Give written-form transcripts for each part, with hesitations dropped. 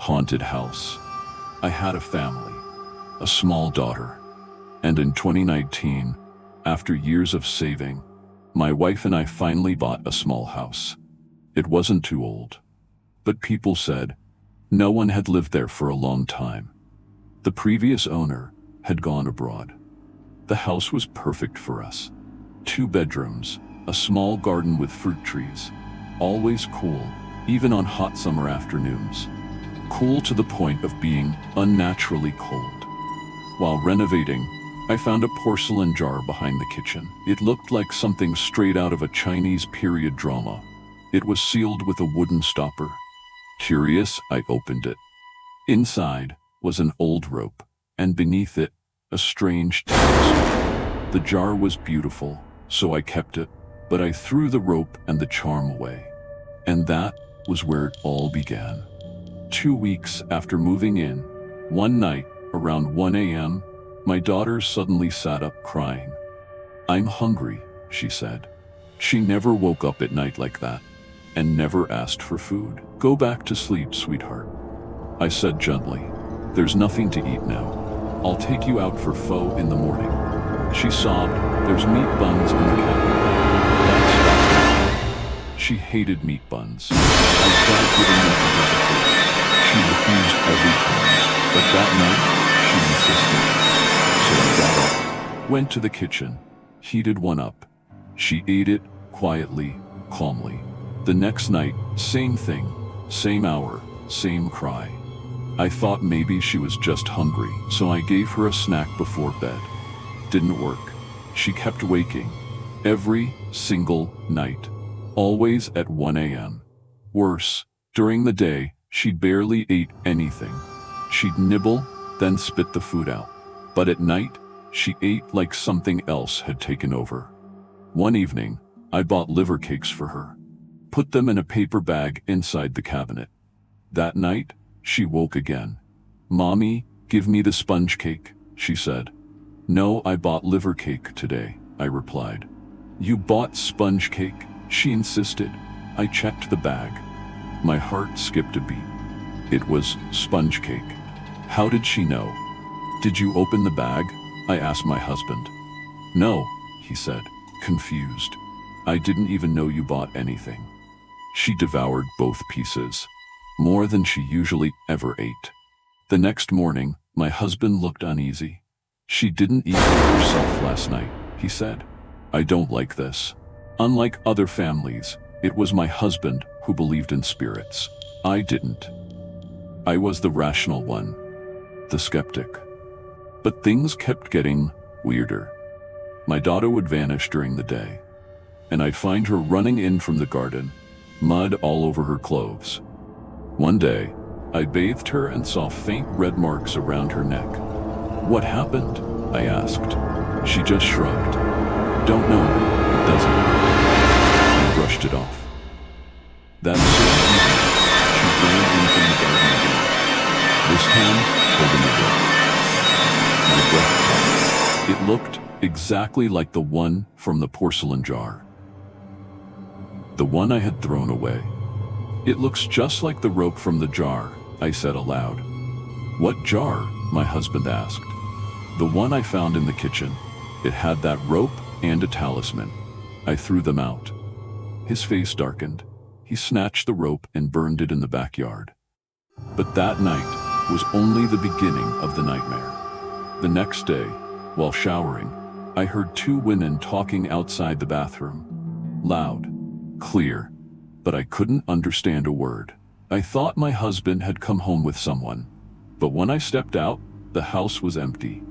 Haunted house. I had a family, a small daughter. And in 2019, after years of saving, my wife and I finally bought a small house. It wasn't too old, but people said no one had lived there for a long time. The previous owner had gone abroad. The house was perfect for us. 2 bedrooms, a small garden with fruit trees, always cool, even on hot summer afternoons. Cool to the point of being unnaturally cold. While renovating, I found a porcelain jar behind the kitchen. It looked like something straight out of a Chinese period drama. It was sealed with a wooden stopper. Curious, I opened it. Inside was an old rope, and beneath it, a strange talisman. The jar was beautiful, so I kept it, but I threw the rope and the charm away. And that was where it all began. 2 weeks after moving in, one night, around 1 a.m., my daughter suddenly sat up crying. "I'm hungry," she said. She never woke up at night like that, and never asked for food. "Go back to sleep, sweetheart," I said gently. "There's nothing to eat now. I'll take you out for pho in the morning." She sobbed. "There's meat buns in the cabinet." That stopped her. She hated meat buns. I tried giving them to her food. She refused every time, but that night, she insisted. So I got up, went to the kitchen, heated one up. She ate it, quietly, calmly. The next night, same thing, same hour, same cry. I thought maybe she was just hungry, so I gave her a snack before bed. Didn't work. She kept waking, every single night, always at 1 a.m. Worse, during the day, she barely ate anything. She'd nibble, then spit the food out. But at night, she ate like something else had taken over. One evening, I bought liver cakes for her. Put them in a paper bag inside the cabinet. That night, she woke again. "Mommy, give me the sponge cake," she said. "No, I bought liver cake today," I replied. "You bought sponge cake?" she insisted. I checked the bag. My heart skipped a beat. It was sponge cake. How did she know? "Did you open the bag?" I asked my husband. "No," he said, confused. "I didn't even know you bought anything." She devoured both pieces, more than she usually ever ate. The next morning, my husband looked uneasy. "She didn't eat herself last night," he said. "I don't like this." Unlike other families, it was my husband who believed in spirits. I didn't. I was the rational one, the skeptic. But things kept getting weirder. My daughter would vanish during the day, and I'd find her running in from the garden, mud all over her clothes. One day, I bathed her and saw faint red marks around her neck. "What happened?" I asked. She just shrugged. "Don't know, it doesn't." I brushed it off. That same evening, she ran in from the garden again, this time holding a book. My breath caught. It looked exactly like the one from the porcelain jar. The one I had thrown away. "It looks just like the rope from the jar," I said aloud. "What jar?" my husband asked. "The one I found in the kitchen. It had that rope and a talisman. I threw them out." His face darkened. He snatched the rope and burned it in the backyard. But that night was only the beginning of the nightmare. The next day, while showering, I heard 2 women talking outside the bathroom. Loud, clear, but I couldn't understand a word. I thought my husband had come home with someone, but when I stepped out, the house was empty.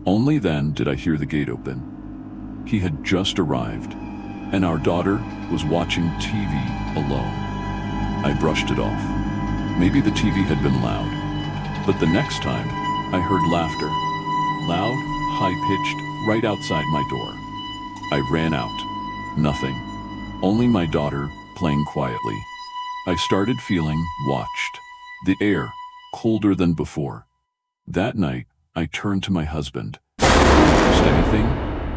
Only then did I hear the gate open. He had just arrived, and our daughter was watching TV alone. I brushed it off. Maybe the TV had been loud, but the next time, I heard laughter. Loud, high-pitched, right outside my door. I ran out. Nothing. Only my daughter, playing quietly. I started feeling watched. The air, colder than before. That night, I turned to my husband. "Noticed anything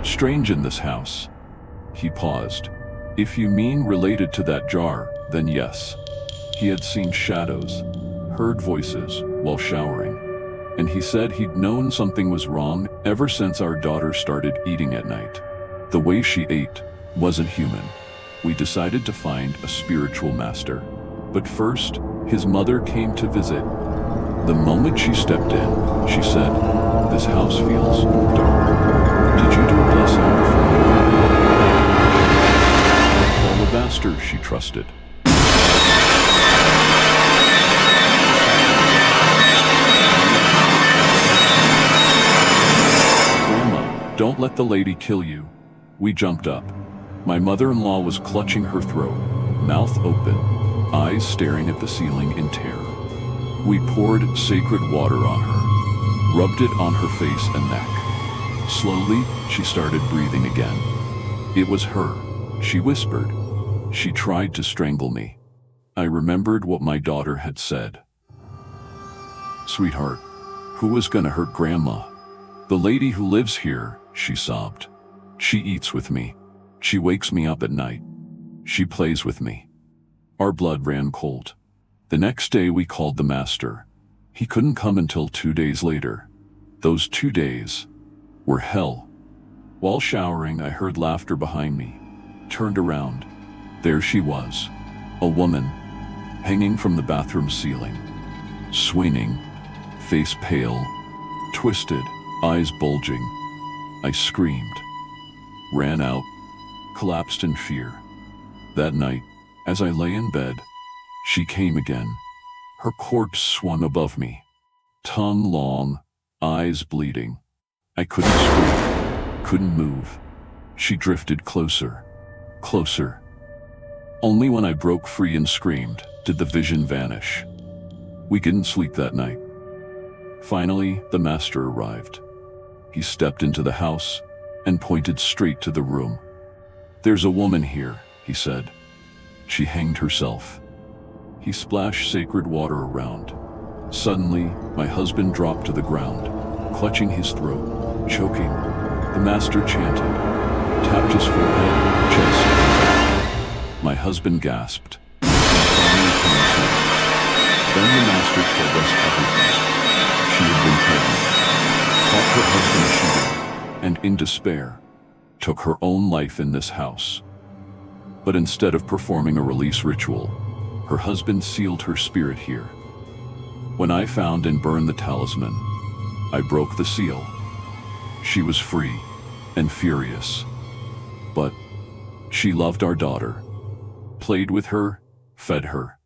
strange in this house?" He paused. "If you mean related to that jar, then yes." He had seen shadows, heard voices while showering, and he said he'd known something was wrong ever since our daughter started eating at night. The way she ate wasn't human. We decided to find a spiritual master. But first, his mother came to visit. The moment she stepped in, she said, "This house feels dark. Did you do a blessing before moving?" Call the master she trusted. "Grandma, don't let the lady kill you." We jumped up. My mother-in-law was clutching her throat, mouth open, eyes staring at the ceiling in terror. We poured sacred water on her, rubbed it on her face and neck. Slowly, she started breathing again. It was her, she whispered. She tried to strangle me. I remembered what my daughter had said. "Sweetheart, who was gonna hurt Grandma? The lady who lives here," she sobbed. "She eats with me. She wakes me up at night. She plays with me." Our blood ran cold. The next day we called the master. He couldn't come until 2 days later. Those 2 days were hell. While showering, I heard laughter behind me. Turned around. There she was, a woman, hanging from the bathroom ceiling, swinging, face pale, twisted, eyes bulging. I screamed, ran out, collapsed in fear. That night, as I lay in bed, she came again. Her corpse swung above me, tongue long, eyes bleeding. I couldn't scream, couldn't move. She drifted closer, closer. Only when I broke free and screamed did the vision vanish. We didn't sleep that night. Finally, the master arrived. He stepped into the house and pointed straight to the room. "There's a woman here," he said. "She hanged herself." He splashed sacred water around. Suddenly, my husband dropped to the ground, clutching his throat, choking. The master chanted, tapped his forehead, chest. My husband gasped. He finally came to. Then the master told us everything. She had been pregnant, caught her husband cheating, and in despair, took her own life in this house. But instead of performing a release ritual, her husband sealed her spirit here. When I found and burned the talisman, I broke the seal. She was free and furious. But she loved our daughter, played with her, fed her.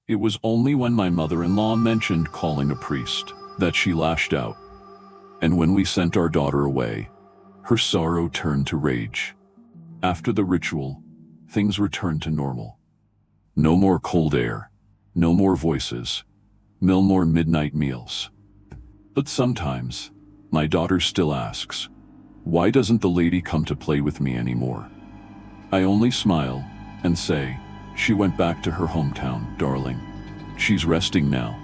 It was only when my mother-in-law mentioned calling a priest that she lashed out. And when we sent our daughter away, her sorrow turned to rage. After the ritual, things returned to normal. No more cold air, no more voices, no more midnight meals. But sometimes, my daughter still asks, "Why doesn't the lady come to play with me anymore?" I only smile and say, "She went back to her hometown, darling. She's resting now."